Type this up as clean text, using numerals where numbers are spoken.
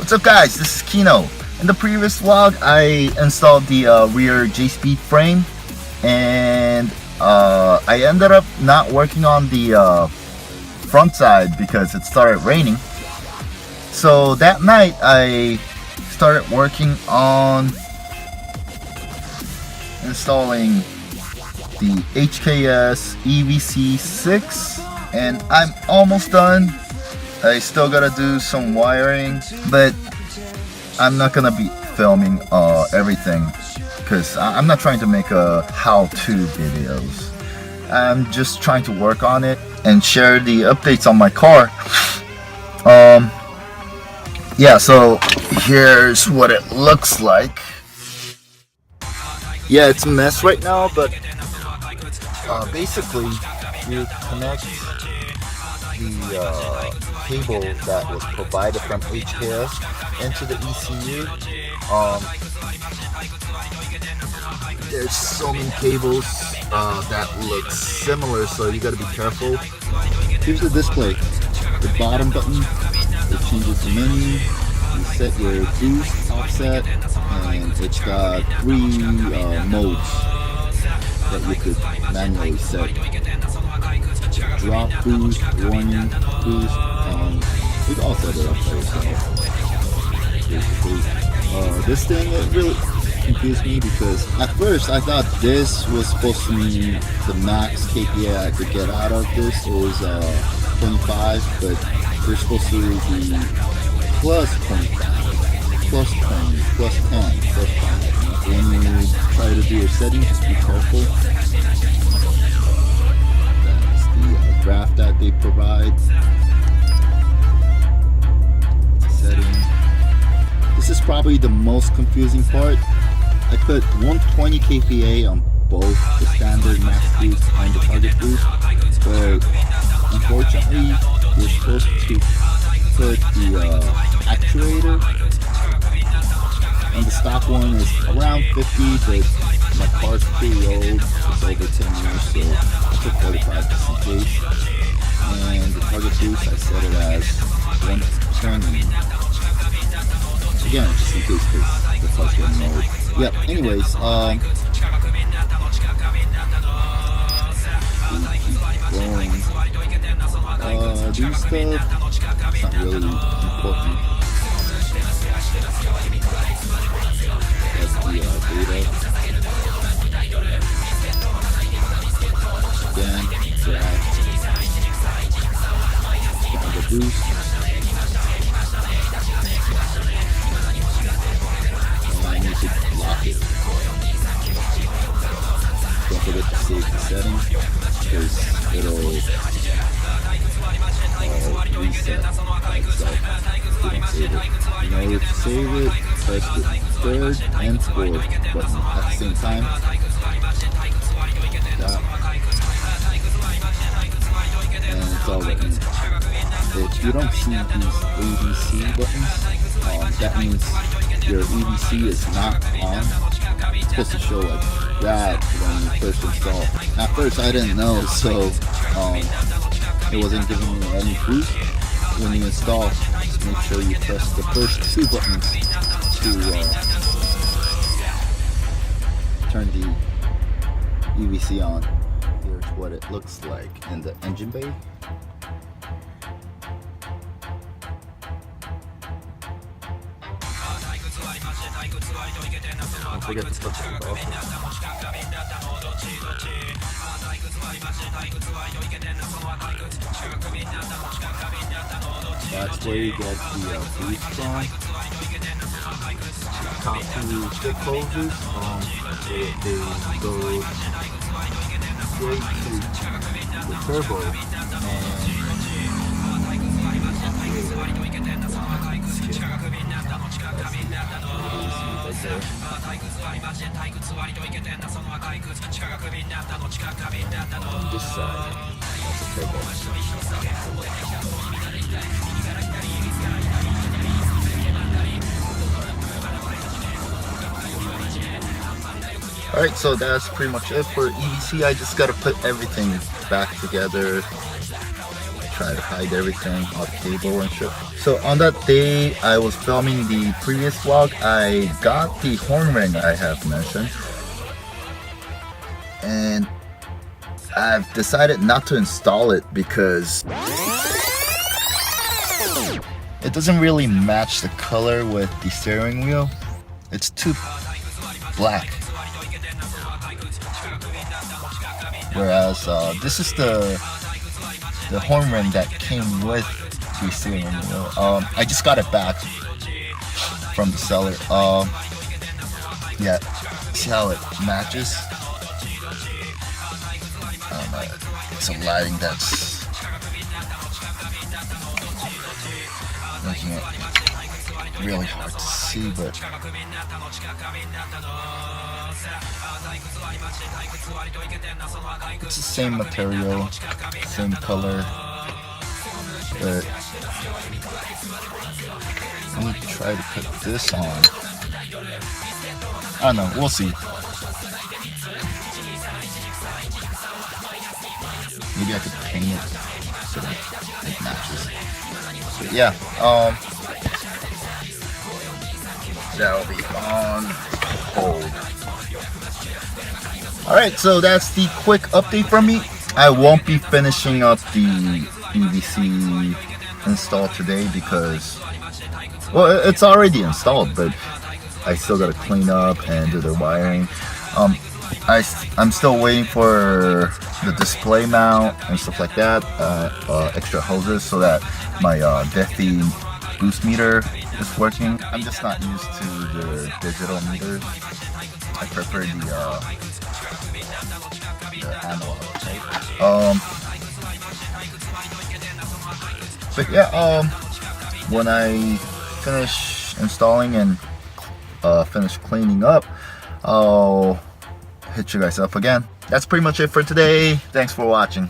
What's up guys, this is KiNO. In the previous vlog I installed the rear J-speed frame, and I ended up not working on the front side because it started raining. So that night I started working on installing the HKS EVC 6, and I'm almost done. I still gotta do some wiring, but I'm not gonna be filming everything because I'm not trying to make a how-to videos. I'm just trying to work on it and share the updates on my car. Yeah, so here's what it looks like. Yeah, it's a mess right now, but basically you connect the cable that was provided from HKS into the ECU. There's so many cables that look similar, so you gotta be careful. Here's the display. The bottom button, it changes the menu. You set your boost, offset, and it's got 3 modes that you could manually set. Drop boost, warning boost, and you can all set it up by yourself. This thing, it really confused me because at first I thought this was supposed to mean the max KPA I could get out of this is 25, but they're supposed to be plus 25, plus 20, plus 10, plus 5. When you try to do your settings, just be careful. Graph that they provide. Setting. This is probably the most confusing part. I put 120 kPa on both the standard max boost and the target boost, but unfortunately you're supposed to put the actuator, and the stock one is around 50, but my car's pretty old, it's over 10 years, so I took 45%. And the target boost, I set it as 120. Again, just in case the car's getting old. Yep, anyways, these stuff, it's not really important. That's the data. Again, drag, the boost, and I need to lock it. Don't forget to save the settings because it'll reset by itself if you don't save it. In order to save it, press the 3rd and 4th button at the same time. That. And it's all written. If you don't see these EVC buttons, that means your EVC is not on. It's supposed to show like that when you first install. At first I didn't know, so it wasn't giving me any boost. When you install, just make sure you press the first 2 buttons to turn the EVC on. Here's what it looks like in the engine bay. Don't forget to touch it off. That's where you get the boost from. Top 2 stick hoses, they go straight to the turbo, and on this side, that's a turbo. Alright, so that's pretty much it for EVC. I just gotta put everything back together, try to hide everything, all the cable and shit. So on that day I was filming the previous vlog, I got the horn ring I have mentioned, and I've decided not to install it because it doesn't really match the color with the steering wheel. It's too black. Whereas this is the horn ring that came with the steering wheel. I just got it back from the seller. Yeah, see how it matches? It's a lighting that's making it really hard to see, but it's the same material, same color, but let me try to put this on. I don't know, we'll see. Maybe I could paint it so that it matches. But yeah, that'll be on hold. Alright, so that's the quick update from me. I won't be finishing up the EVC install today because, well, it's already installed, but I still gotta clean up and do the wiring. I'm still waiting for the display mount and stuff like that, extra hoses so that my Defi boost meter is working. I'm just not used to the digital meters. I prefer the analog type. But yeah, when I finish installing and finish cleaning up, I'll hit you guys up again. That's pretty much it for today. Thanks for watching.